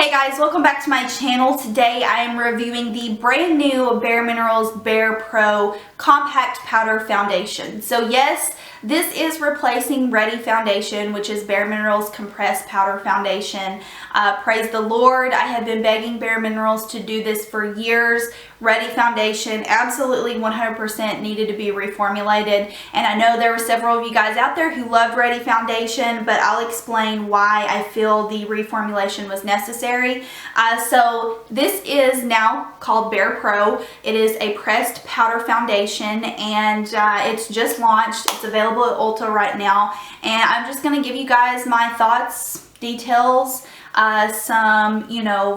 Hey guys, welcome back to my channel. Today I am reviewing the brand new bareMinerals BAREPRO Compact Powder Foundation. So yes, this is replacing Ready Foundation, which is bareMinerals Compressed Powder Foundation. Praise the Lord, I have been begging bareMinerals to do this for years. Ready Foundation absolutely 100% needed to be reformulated, and I know there were several of you guys out there who loved Ready Foundation, but I'll explain why I feel the reformulation was necessary. So this is now called BAREPRO. It is a pressed powder foundation, and it's just launched. It's available at ULTA right now, and I'm just going to give you guys my thoughts, details, some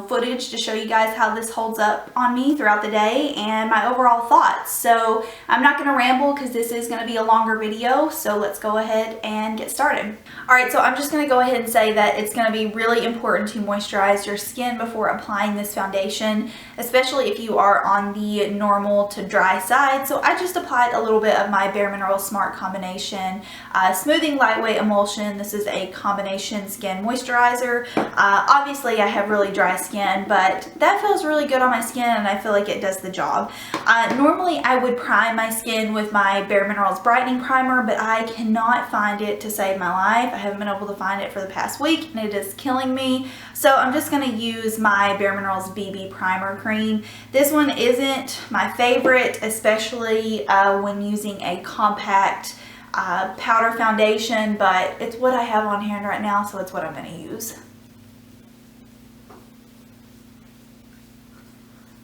footage to show you guys how this holds up on me throughout the day and my overall thoughts. So I'm not going to ramble because this is going to be a longer video, so let's go ahead and get started. Alright, so I'm just going to go ahead and say that it's going to be really important to moisturize your skin before applying this foundation, especially if you are on the normal to dry side. So I just applied a little bit of my bareMinerals Smart Combination Smoothing Lightweight Emulsion. This is a combination skin moisturizer. Obviously I have really dry skin, but that feels really good on my skin and I feel like it does the job. Normally I would prime my skin with my bareMinerals Brightening Primer, but I cannot find it to save my life. I haven't been able to find it for the past week and it is killing me. So I'm just going to use my bareMinerals BB Primer Cream. This one isn't my favorite, especially when using a compact powder foundation, but it's what I have on hand right now, so it's what I'm going to use.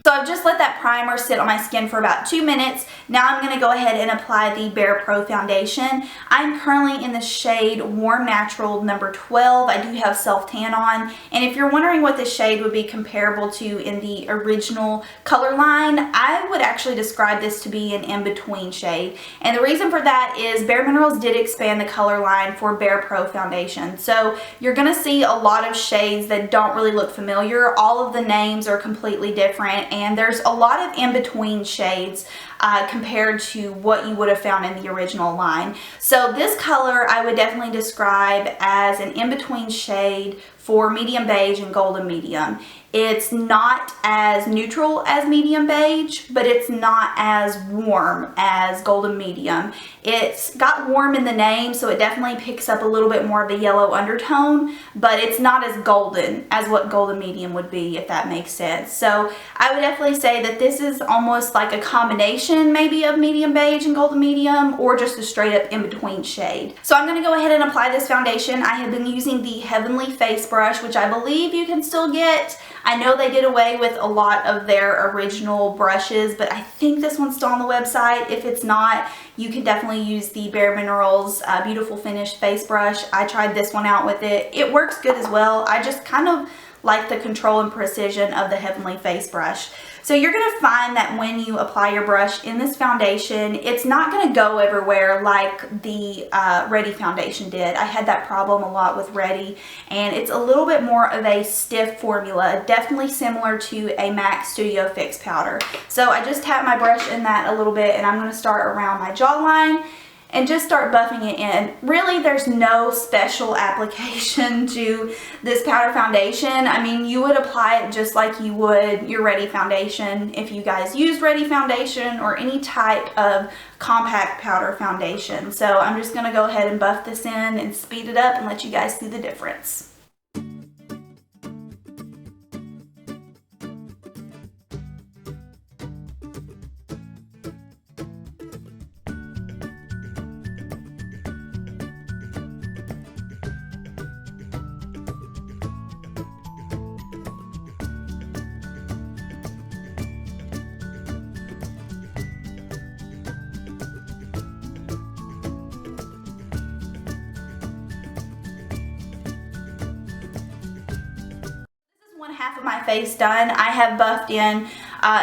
So I've just let that primer sit on my skin for about 2 minutes. Now I'm going to go ahead and apply the BAREPRO foundation. I'm currently in the shade Warm Natural number 12. I do have self tan on, and if you're wondering what this shade would be comparable to in the original color line, I would actually describe this to be an in-between shade. And the reason for that is bareMinerals did expand the color line for BAREPRO foundation. So you're going to see a lot of shades that don't really look familiar. All of the names are completely different, and there's a lot of in-between shades compared to what you would have found in the original line. So this color I would definitely describe as an in-between shade for medium beige and golden medium. It's not as neutral as medium beige, but it's not as warm as golden medium. It's got warm in the name, so it definitely picks up a little bit more of the yellow undertone, but it's not as golden as what golden medium would be, if that makes sense. So I would definitely say that this is almost like a combination maybe of medium beige and golden medium, or just a straight up in-between shade. So I'm going to go ahead and apply this foundation. I have been using the Heavenly Face brush, which I believe you can still get. I know they did away with a lot of their original brushes, but I think this one's still on the website. If it's not, you can definitely use the bareMinerals Beautiful Finish face brush. I tried this one out with it. It works good as well. I just kind of like the control and precision of the Heavenly Face brush. So you're going to find that when you apply your brush in this foundation, it's not going to go everywhere like the Ready foundation did. I had that problem a lot with Ready, and it's a little bit more of a stiff formula, definitely similar to a MAC Studio Fix powder. So I just tapped my brush in that a little bit, and I'm going to start around my jawline and just start buffing it in. Really, there's no special application to this powder foundation. I mean, you would apply it just like you would your Ready foundation if you guys use Ready foundation or any type of compact powder foundation. So I'm just going to go ahead and buff this in and speed it up and let you guys see the difference. Half of my face done. I have buffed in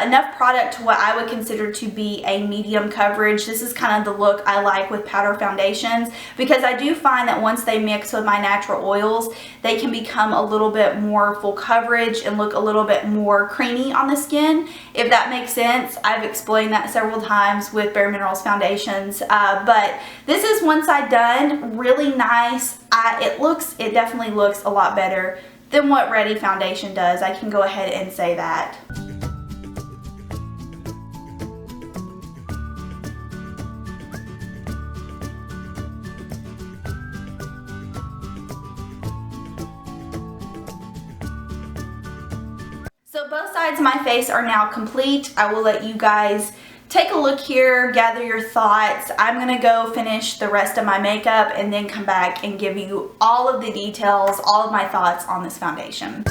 enough product to what I would consider to be a medium coverage. This is kind of the look I like with powder foundations, because I do find that once they mix with my natural oils, they can become a little bit more full coverage and look a little bit more creamy on the skin, if that makes sense. I've explained that several times with bareMinerals foundations, but this is one side done, really nice. It definitely looks a lot better than what Ready Foundation does. I can go ahead and say that. So both sides of my face are now complete. I will let you guys take a look here, gather your thoughts. I'm gonna go finish the rest of my makeup and then come back and give you all of the details, all of my thoughts on this foundation.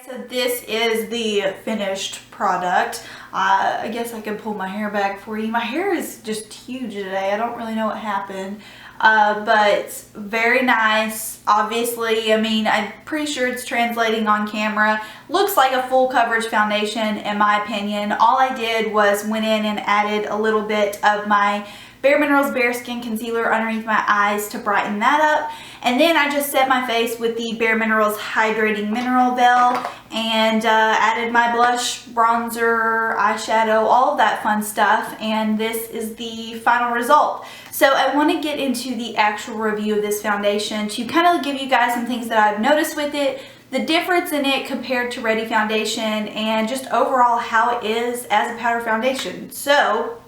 So this is the finished product. I guess I can pull my hair back for you. My hair is just huge today. I don't really know what happened. But very nice. Obviously, I mean, I'm pretty sure it's translating on camera. Looks like a full coverage foundation in my opinion. All I did was went in and added a little bit of my bareMinerals Bare Skin Concealer underneath my eyes to brighten that up. And then I just set my face with the bareMinerals Hydrating Mineral Veil and added my blush, bronzer, eyeshadow, all of that fun stuff. And this is the final result. So I want to get into the actual review of this foundation to kind of give you guys some things that I've noticed with it, the difference in it compared to Ready Foundation, and just overall how it is as a powder foundation. So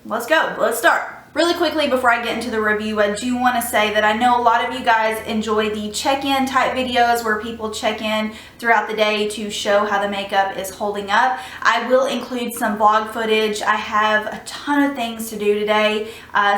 let's go. Let's start. Really quickly before I get into the review, I do want to say that I know a lot of you guys enjoy the check-in type videos where people check in throughout the day to show how the makeup is holding up. I will include some vlog footage. I have a ton of things to do today,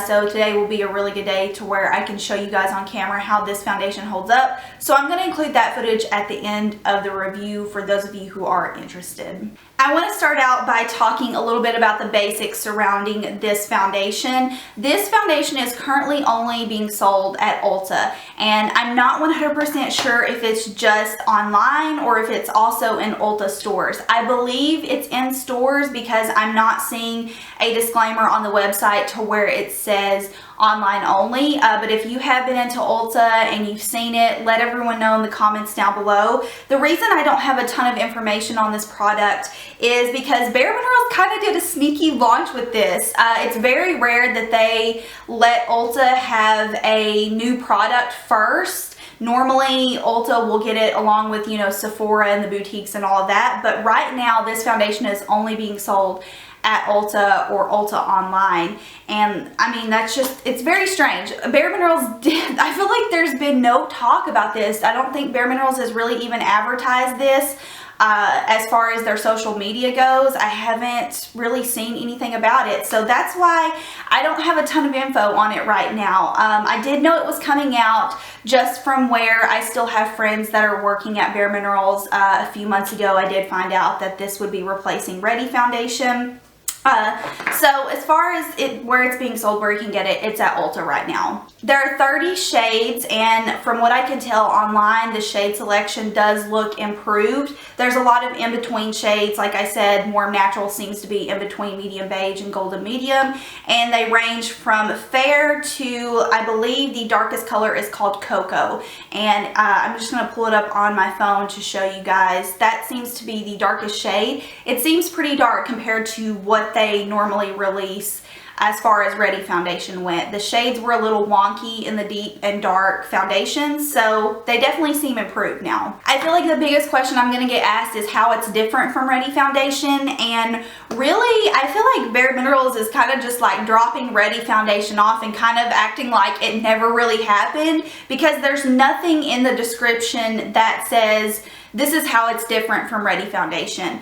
so today will be a really good day to where I can show you guys on camera how this foundation holds up. So I'm going to include that footage at the end of the review for those of you who are interested. I want to start out by talking a little bit about the basics surrounding this foundation. This foundation is currently only being sold at Ulta, and I'm not 100% sure if it's just online or if it's also in Ulta stores. I believe it's in stores because I'm not seeing a disclaimer on the website to where it says online only, but if you have been into Ulta and you've seen it, let everyone know in the comments down below. The reason I don't have a ton of information on this product is because bareMinerals kind of did a sneaky launch with this. It's very rare that they let Ulta have a new product first. Normally Ulta will get it along with, you know, Sephora and the boutiques and all of that, but right now this foundation is only being sold at Ulta or Ulta online. And I mean, that's just, it's very strange. bareMinerals did, I feel like there's been no talk about this. I don't think bareMinerals has really even advertised this as far as their social media goes. I haven't really seen anything about it. So that's why I don't have a ton of info on it right now. I did know it was coming out just from where I still have friends that are working at bareMinerals. A few months ago, I did find out that this would be replacing Ready Foundation. So as far as where it's being sold, where you can get it, it's at Ulta right now. There are 30 shades, and from what I can tell online, the shade selection does look improved. There's a lot of in-between shades. Like I said, Warm Natural seems to be in between medium beige and golden medium, and they range from fair to, I believe the darkest color is called Cocoa, and I'm just going to pull it up on my phone to show you guys. That seems to be the darkest shade. It seems pretty dark compared to what they normally release as far as Ready Foundation went. The shades were a little wonky in the deep and dark foundations, so they definitely seem improved now. I feel like the biggest question I'm going to get asked is how it's different from Ready Foundation, and really I feel like bareMinerals is kind of just like dropping Ready Foundation off and kind of acting like it never really happened, because there's nothing in the description that says this is how it's different from Ready Foundation.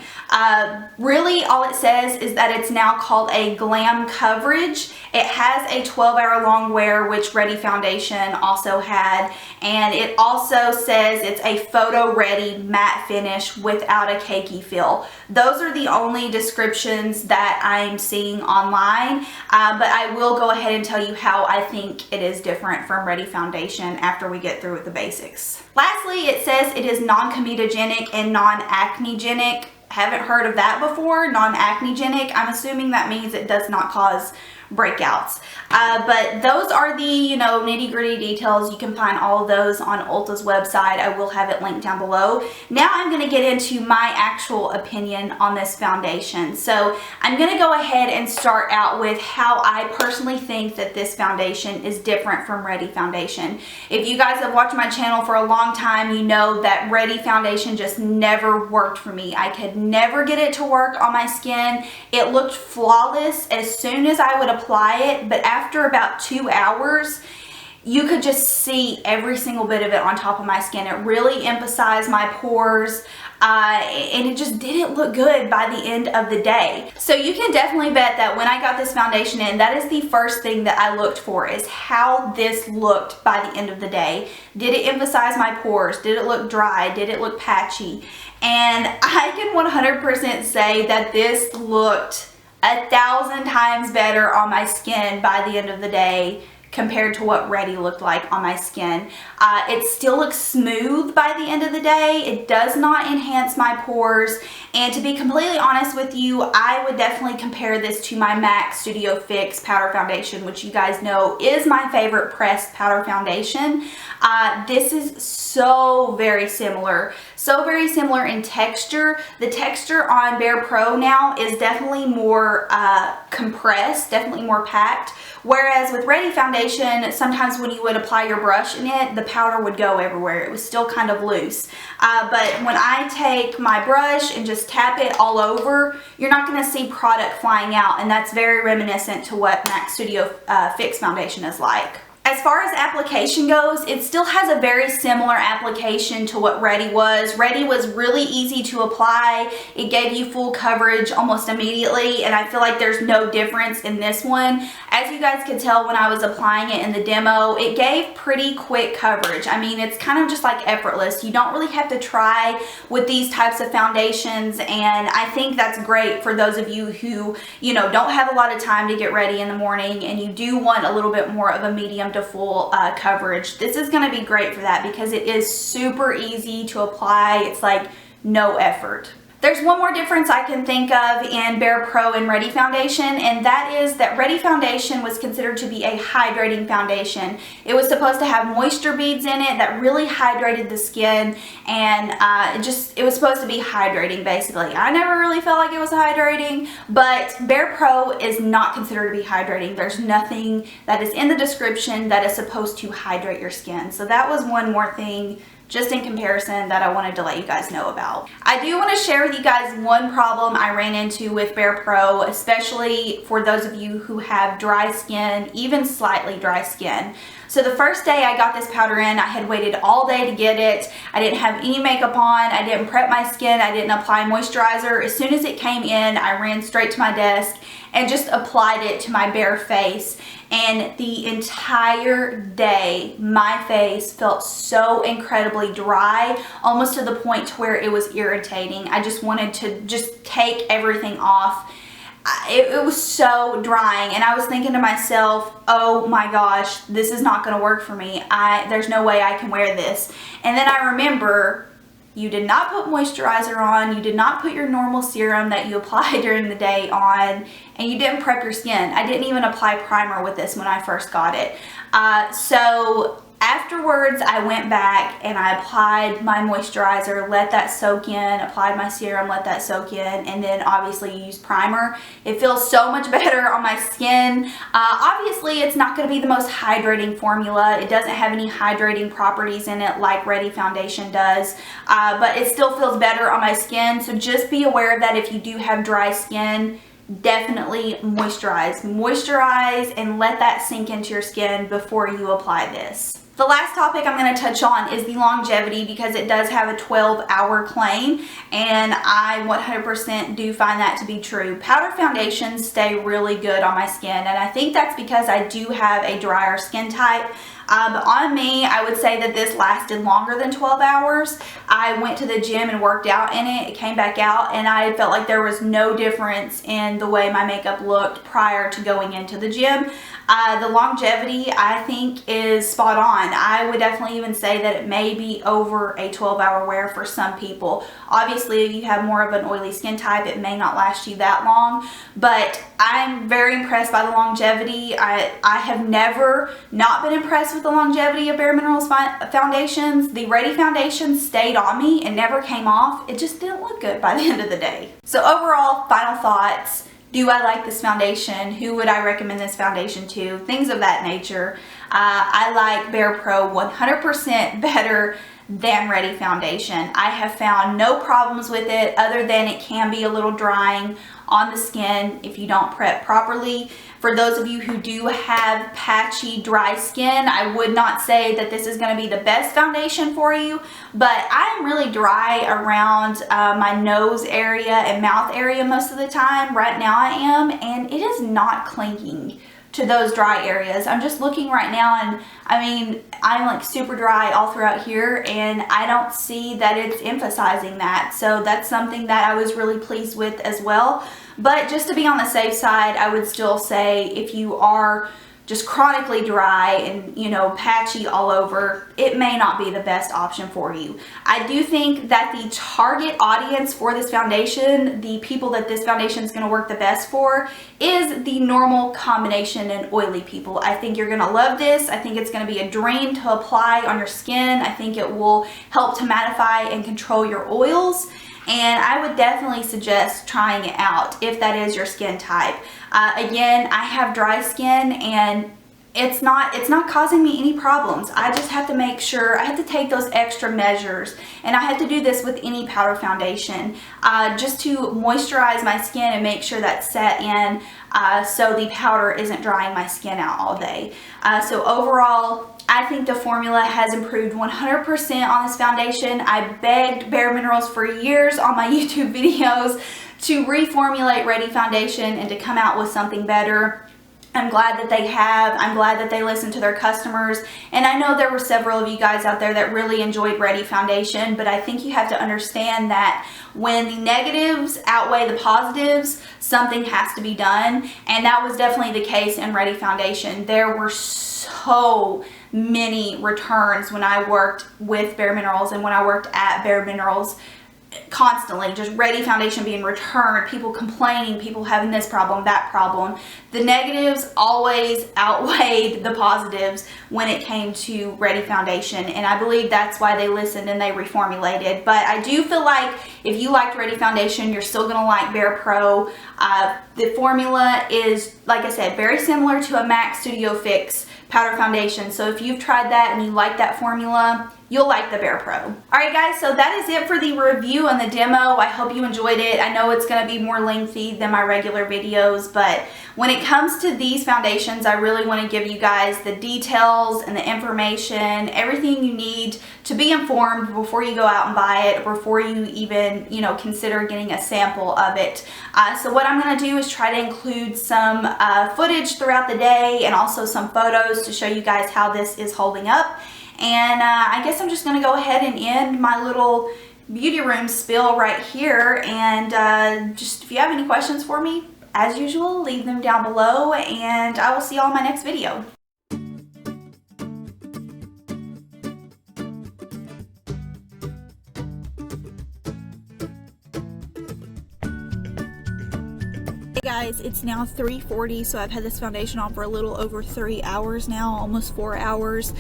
Really all it says is that it's now called a glam coverage. It has a 12-hour long wear, which Ready Foundation also had, and it also says it's a photo ready matte finish without a cakey feel. Those are the only descriptions that I'm seeing online, but I will go ahead and tell you how I think it is different from Ready Foundation after we get through with the basics. Lastly, it says it is non-comedogenic and non-acnegenic. Haven't heard of that before, non-acnegenic. I'm assuming that means it does not cause breakouts. But those are the, you know, nitty-gritty details. You can find all of those on Ulta's website. I will have it linked down below. Now I'm going to get into my actual opinion on this foundation. So I'm going to go ahead and start out with how I personally think that this foundation is different from Ready Foundation. If you guys have watched my channel for a long time, you know that Ready Foundation just never worked for me. I could never get it to work on my skin. It looked flawless as soon as I would apply it, but after about 2 hours, you could just see every single bit of it on top of my skin. It really emphasized my pores, and it just didn't look good by the end of the day. So you can definitely bet that when I got this foundation in, that is the first thing that I looked for, is how this looked by the end of the day. Did it emphasize my pores? Did it look dry? Did it look patchy? And I can 100% say that this looked 1,000 times better on my skin by the end of the day compared to what Ready looked like on my skin. It still looks smooth by the end of the day. It does not enhance my pores. And to be completely honest with you, I would definitely compare this to my MAC Studio Fix powder foundation, which you guys know is my favorite pressed powder foundation. This is so very similar. So very similar in texture. The texture on BAREPRO now is definitely more compressed, definitely more packed. Whereas with Ready Foundation, sometimes when you would apply your brush in it, the powder would go everywhere. It was still kind of loose. But when I take my brush and just tap it all over, you're not going to see product flying out. And that's very reminiscent to what MAC Studio Fix foundation is like. As far as application goes, it still has a very similar application to what Ready was. Ready was really easy to apply. It gave you full coverage almost immediately, and I feel like there's no difference in this one. As you guys could tell when I was applying it in the demo, it gave pretty quick coverage. I mean, it's kind of just like effortless. You don't really have to try with these types of foundations, and I think that's great for those of you who, you know, don't have a lot of time to get ready in the morning and you do want a little bit more of a medium to full coverage. This is going to be great for that because it is super easy to apply. It's like no effort. There's one more difference I can think of in BAREPRO and Ready Foundation, and that is that Ready Foundation was considered to be a hydrating foundation. It was supposed to have moisture beads in it that really hydrated the skin, and it was supposed to be hydrating basically. I never really felt like it was hydrating, but BAREPRO is not considered to be hydrating. There's nothing that is in the description that is supposed to hydrate your skin. So that was one more thing just in comparison that I wanted to let you guys know about. I do want to share with you guys one problem I ran into with BAREPRO, especially for those of you who have dry skin, even slightly dry skin. So the first day I got this powder in, I had waited all day to get it. I didn't have any makeup on. I didn't prep my skin. I didn't apply moisturizer. As soon as it came in, I ran straight to my desk and just applied it to my bare face. And the entire day, my face felt so incredibly dry, almost to the point to where it was irritating. I just wanted to just take everything off. It was so drying, and I was thinking to myself, oh my gosh, this is not going to work for me. There's no way I can wear this. And then I remember, you did not put moisturizer on, you did not put your normal serum that you apply during the day on, and you didn't prep your skin. I didn't even apply primer with this when I first got it. So afterwards, I went back and I applied my moisturizer, let that soak in, applied my serum, let that soak in, and then obviously use primer. It feels so much better on my skin. Obviously, it's not going to be the most hydrating formula. It doesn't have any hydrating properties in it like Ready Foundation does, but it still feels better on my skin. So just be aware of that if you do have dry skin. Definitely moisturize. Moisturize and let that sink into your skin before you apply this. The last topic I'm going to touch on is the longevity, because it does have a 12-hour claim, and I 100% do find that to be true. Powder foundations stay really good on my skin, and I think that's because I do have a drier skin type. But on me, I would say that this lasted longer than 12 hours. I went to the gym and worked out in it. It came back out and I felt like there was no difference in the way my makeup looked prior to going into the gym. The longevity, I think, is spot on. I would definitely even say that it may be over a 12-hour wear for some people. Obviously, if you have more of an oily skin type, it may not last you that long, but I'm very impressed by the longevity. I have never not been impressed with the longevity of bareMinerals foundations. The Ready foundation stayed on me and never came off. It just didn't look good by the end of the day. So overall, final thoughts. Do I like this foundation? Who would I recommend this foundation to? Things of that nature. I like BAREPRO 100% better than Ready foundation. I have found no problems with it other than it can be a little drying on the skin if you don't prep properly. For those of you who do have patchy, dry skin, I would not say that this is going to be the best foundation for you, but I'm really dry around my nose area and mouth area most of the time. Right now I am, and it is not clinging to those dry areas. I'm just looking right now and I mean, I'm like super dry all throughout here and I don't see that it's emphasizing that. So that's something that I was really pleased with as well. But just to be on the safe side, I would still say if you are just chronically dry and, you know, patchy all over, it may not be the best option for you. I do think that the target audience for this foundation, the people that this foundation is going to work the best for, is the normal combination and oily people. I think you're going to love this. I think it's going to be a dream to apply on your skin. I think it will help to mattify and control your oils. And I would definitely suggest trying it out if that is your skin type. Again, I have dry skin and it's not causing me any problems. I just have to make sure, I have to take those extra measures, and I have to do this with any powder foundation just to moisturize my skin and make sure that's set in so the powder isn't drying my skin out all day. So overall, I think the formula has improved 100% on this foundation. I begged bareMinerals for years on my YouTube videos to reformulate Ready foundation and to come out with something better. I'm glad that they have. I'm glad that they listen to their customers. And I know there were several of you guys out there that really enjoyed Ready foundation, but I think you have to understand that when the negatives outweigh the positives, something has to be done. And that was definitely the case in Ready foundation. There were so many returns when I worked with bareMinerals and when I worked at bareMinerals. Constantly, just Ready foundation being returned, people complaining, people having this problem, that problem. The negatives always outweighed the positives when it came to Ready foundation, and I believe that's why they listened and they reformulated. But I do feel like if you liked Ready foundation, you're still going to like BAREPRO. The formula is, like I said, very similar to a MAC Studio Fix powder foundation. So if you've tried that and you like that formula, you'll like the BAREPRO. Alright guys, so that is it for the review and the demo. I hope you enjoyed it. I know it's going to be more lengthy than my regular videos, but when it comes to these foundations, I really want to give you guys the details and the information, everything you need to be informed before you go out and buy it, before you even, you know, consider getting a sample of it. So what I'm going to do is try to include some footage throughout the day and also some photos to show you guys how this is holding up. And I guess I'm just going to go ahead and end my little beauty room spill right here. And just if you have any questions for me, as usual, leave them down below, and I will see y'all in my next video. Hey guys, it's now 3:40, so I've had this foundation on for a little over 3 hours now, almost 4 hours.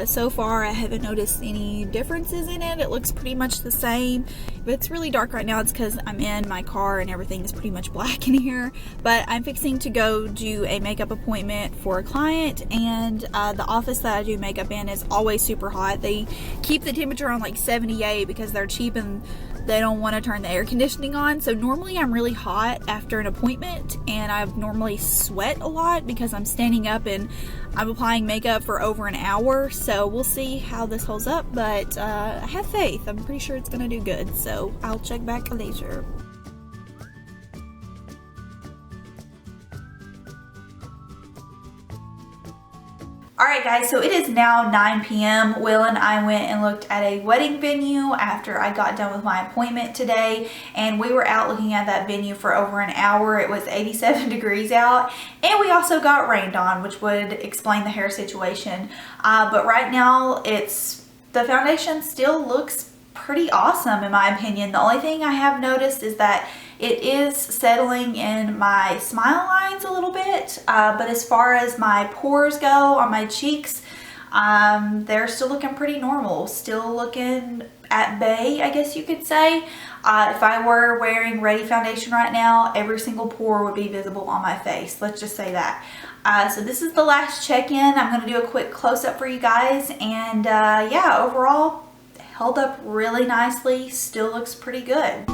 So far I haven't noticed any differences in it. It looks pretty much the same. If it's really dark right now, it's because I'm in my car and everything is pretty much black in here. But I'm fixing to go do a makeup appointment for a client, and the office that I do makeup in is always super hot. They keep the temperature on like 78 because they're cheap and they don't want to turn the air conditioning on. So normally I'm really hot after an appointment, and I normally sweat a lot because I'm standing up and I'm applying makeup for over an hour. So we'll see how this holds up, but I have faith. I'm pretty sure it's gonna do good, so I'll check back later. Alright Alright guys, so it is now 9 p.m. Will and I went and looked at a wedding venue after I got done with my appointment today, and we were out looking at that venue for over an hour. It was 87 degrees out, and we also got rained on, which would explain the hair situation. But right now, the foundation still looks pretty awesome in my opinion. The only thing I have noticed is that it is settling in my smile lines a little bit, but as far as my pores go on my cheeks, they're still looking pretty normal, still looking at bay, I guess you could say. If I were wearing Ready foundation right now, every single pore would be visible on my face. Let's just say that. So this is the last check-in. I'm going to do a quick close-up for you guys, and yeah, overall, held up really nicely, still looks pretty good.